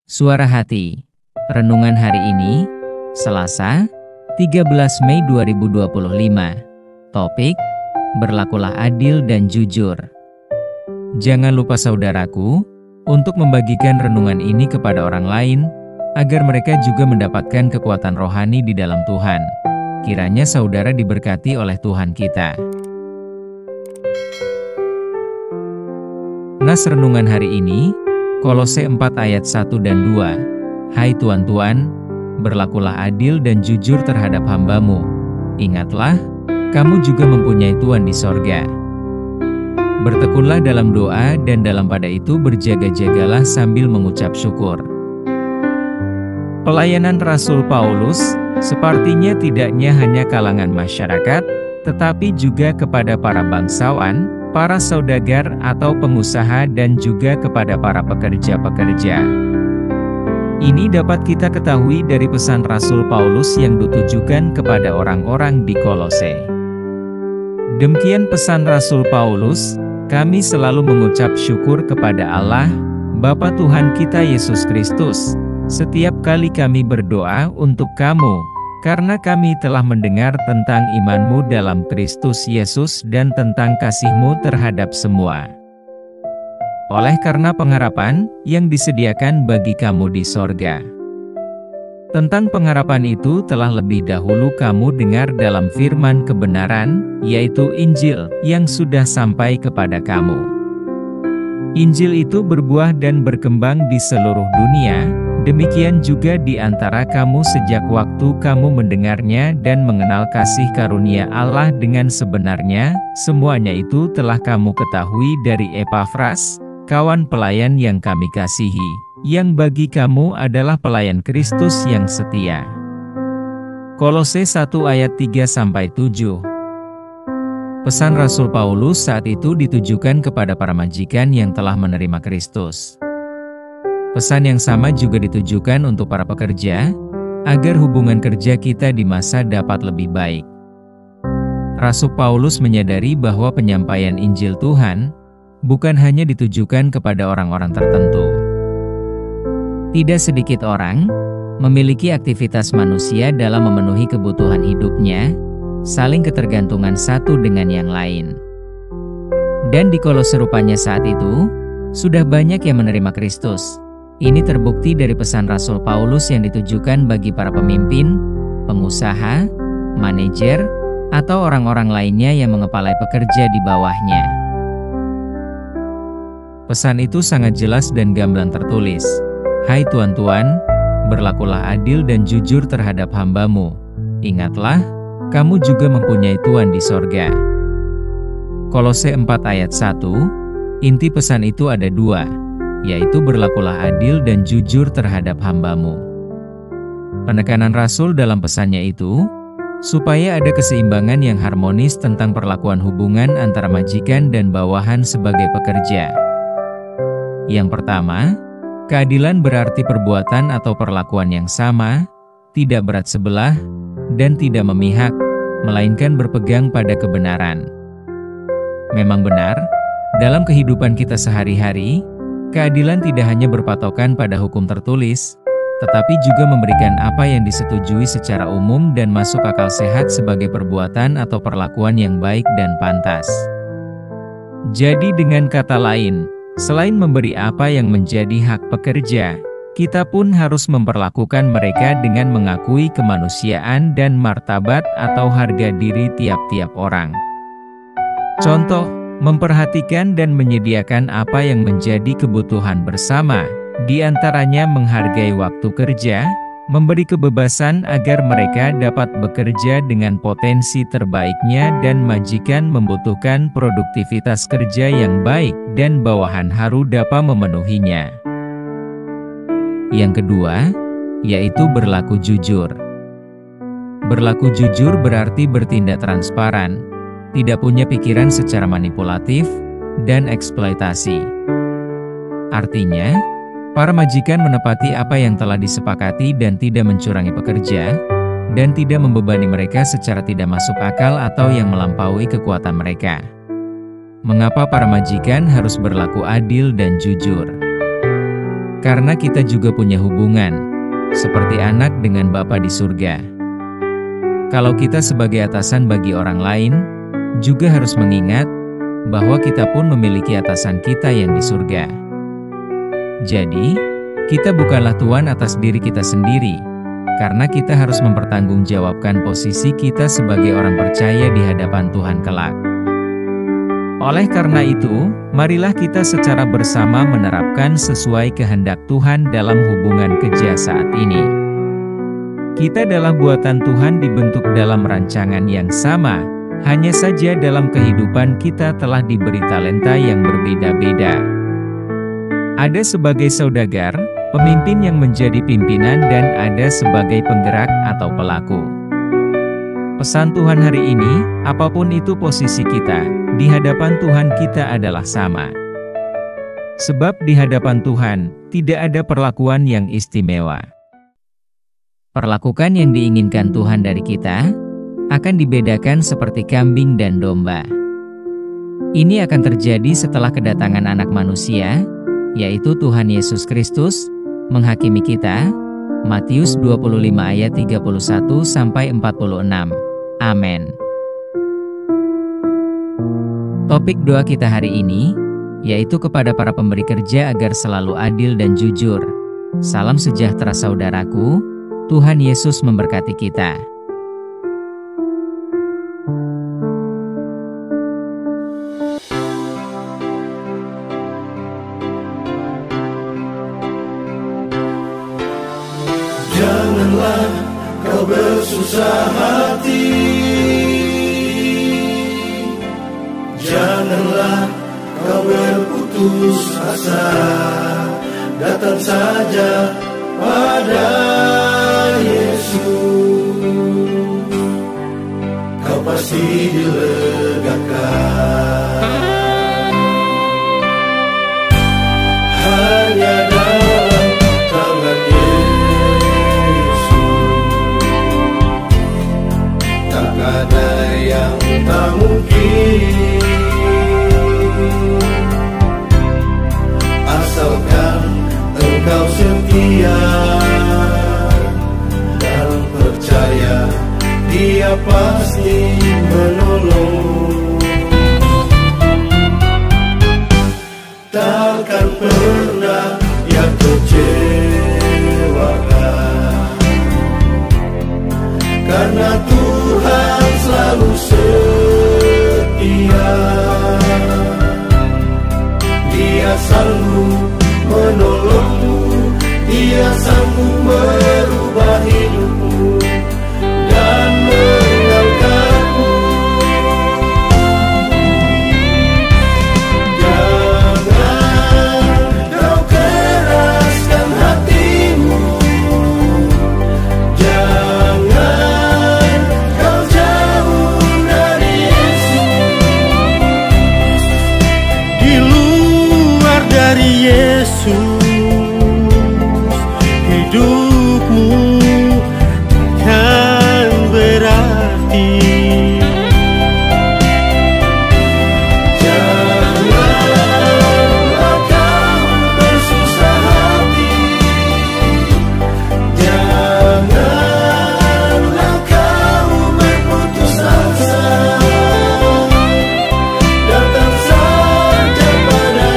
Suara Hati. Renungan hari ini, Selasa, 13 Mei 2025. Topik, berlakulah adil dan jujur. Jangan lupa saudaraku, untuk membagikan renungan ini kepada orang lain, agar mereka juga mendapatkan kekuatan rohani di dalam Tuhan. Kiranya saudara diberkati oleh Tuhan kita. Nas renungan hari ini, Kolose 4 ayat 1 dan 2. Hai tuan-tuan, berlakulah adil dan jujur terhadap hamba-Mu. Ingatlah, kamu juga mempunyai Tuhan di sorga. Bertekunlah dalam doa dan dalam pada itu berjaga-jagalah sambil mengucap syukur. Pelayanan Rasul Paulus, sepertinya tidaknya hanya kalangan masyarakat, tetapi juga kepada para bangsawan, para saudagar atau pengusaha dan juga kepada para pekerja-pekerja. Ini dapat kita ketahui dari pesan Rasul Paulus yang ditujukan kepada orang-orang di Kolose. Demikian pesan Rasul Paulus, kami selalu mengucap syukur kepada Allah, Bapa Tuhan kita Yesus Kristus, setiap kali kami berdoa untuk kamu, karena kami telah mendengar tentang iman-Mu dalam Kristus Yesus dan tentang kasih-Mu terhadap semua. Oleh karena pengharapan yang disediakan bagi kamu di sorga. Tentang pengharapan itu telah lebih dahulu kamu dengar dalam firman kebenaran, yaitu Injil, yang sudah sampai kepada kamu. Injil itu berbuah dan berkembang di seluruh dunia. Demikian juga di antara kamu sejak waktu kamu mendengarnya dan mengenal kasih karunia Allah dengan sebenarnya, semuanya itu telah kamu ketahui dari Epafras, kawan pelayan yang kami kasihi, yang bagi kamu adalah pelayan Kristus yang setia. Kolose 1 ayat 3-7. Pesan Rasul Paulus saat itu ditujukan kepada para majikan yang telah menerima Kristus. Pesan yang sama juga ditujukan untuk para pekerja, agar hubungan kerja kita di masa dapat lebih baik. Rasul Paulus menyadari bahwa penyampaian Injil Tuhan bukan hanya ditujukan kepada orang-orang tertentu. Tidak sedikit orang memiliki aktivitas manusia dalam memenuhi kebutuhan hidupnya, saling ketergantungan satu dengan yang lain. Dan di Kolose rupanya saat itu, sudah banyak yang menerima Kristus. Ini terbukti dari pesan Rasul Paulus yang ditujukan bagi para pemimpin, pengusaha, manajer, atau orang-orang lainnya yang mengepalai pekerja di bawahnya. Pesan itu sangat jelas dan gamblang tertulis. Hai tuan-tuan, berlakulah adil dan jujur terhadap hamba-Mu. Ingatlah, kamu juga mempunyai Tuhan di sorga. Kolose 4 ayat 1, inti pesan itu ada dua, yaitu berlakulah adil dan jujur terhadap hamba-Mu. Penekanan Rasul dalam pesannya itu, supaya ada keseimbangan yang harmonis tentang perlakuan hubungan antara majikan dan bawahan sebagai pekerja. Yang pertama, keadilan berarti perbuatan atau perlakuan yang sama, tidak berat sebelah, dan tidak memihak, melainkan berpegang pada kebenaran. Memang benar, dalam kehidupan kita sehari-hari, keadilan tidak hanya berpatokan pada hukum tertulis, tetapi juga memberikan apa yang disetujui secara umum dan masuk akal sehat sebagai perbuatan atau perlakuan yang baik dan pantas. Jadi dengan kata lain, selain memberi apa yang menjadi hak pekerja, kita pun harus memperlakukan mereka dengan mengakui kemanusiaan dan martabat atau harga diri tiap-tiap orang. Contoh, memperhatikan dan menyediakan apa yang menjadi kebutuhan bersama, di antaranya menghargai waktu kerja, memberi kebebasan agar mereka dapat bekerja dengan potensi terbaiknya dan majikan membutuhkan produktivitas kerja yang baik dan bawahan harus dapat memenuhinya. Yang kedua, yaitu berlaku jujur. Berlaku jujur berarti bertindak transparan, tidak punya pikiran secara manipulatif, dan eksploitasi. Artinya, para majikan menepati apa yang telah disepakati dan tidak mencurangi pekerja, dan tidak membebani mereka secara tidak masuk akal atau yang melampaui kekuatan mereka. Mengapa para majikan harus berlaku adil dan jujur? Karena kita juga punya hubungan, seperti anak dengan Bapa di surga. Kalau kita sebagai atasan bagi orang lain, juga harus mengingat bahwa kita pun memiliki atasan kita yang di surga. Jadi, kita bukanlah tuan atas diri kita sendiri, karena kita harus mempertanggungjawabkan posisi kita sebagai orang percaya di hadapan Tuhan kelak. Oleh karena itu, marilah kita secara bersama menerapkan sesuai kehendak Tuhan dalam hubungan kerja saat ini. Kita adalah buatan Tuhan dibentuk dalam rancangan yang sama, hanya saja dalam kehidupan kita telah diberi talenta yang berbeda-beda. Ada sebagai saudagar, pemimpin yang menjadi pimpinan, dan ada sebagai penggerak atau pelaku. Pesan Tuhan hari ini, apapun itu posisi kita, di hadapan Tuhan kita adalah sama. Sebab di hadapan Tuhan, tidak ada perlakuan yang istimewa. Perlakukan yang diinginkan Tuhan dari kita, akan dibedakan seperti kambing dan domba. Ini akan terjadi setelah kedatangan Anak Manusia, yaitu Tuhan Yesus Kristus, menghakimi kita. Matius 25 ayat 31-46. Amin. Topik doa kita hari ini, yaitu kepada para pemberi kerja agar selalu adil dan jujur. Salam sejahtera saudaraku, Tuhan Yesus memberkati kita. Janganlah kau bersusah hati, janganlah kau berputus asa, datang saja pada Yesus, kau pasti dilegakan. Hanya dalam tangan ada yang tak mungkin, asalkan engkau setia dan percaya Dia pasti menolong. Takkan pernah Dia kecewakan, karena Tuhan selalu setia. Dia sanggup menolongmu, Dia sanggup merubah hidupmu dan mengangkatmu. Jangan kau keraskan hatimu, dari Yesus, hidupmu kan berarti. Janganlah kau bersusah hati, janganlah kau berputus asa, datang saja pada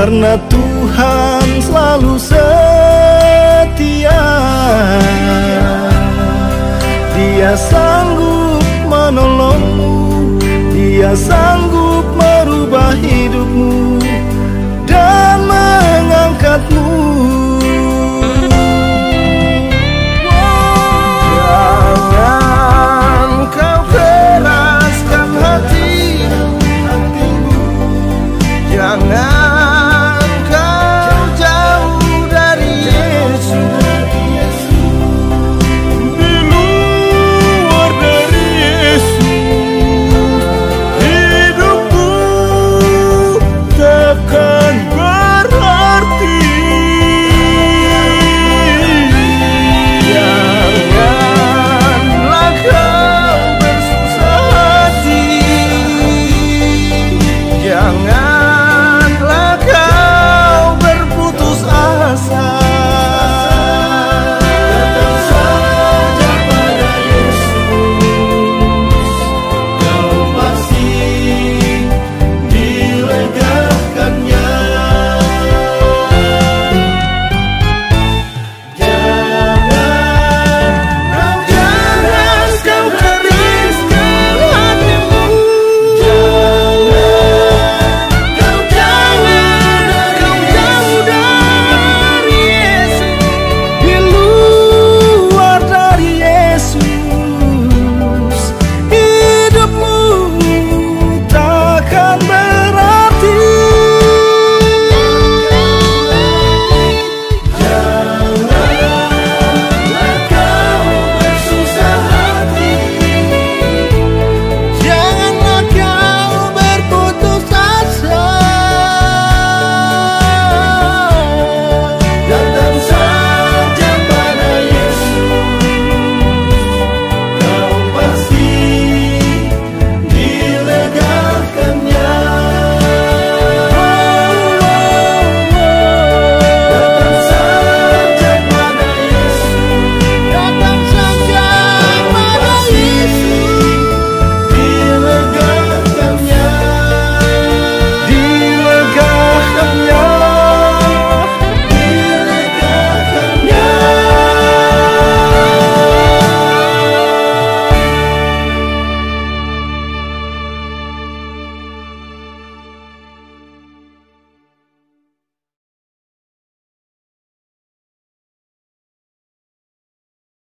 karena Tuhan selalu setia. Dia sanggup menolongmu, Dia sanggup merubah hidupmu dan mengangkatmu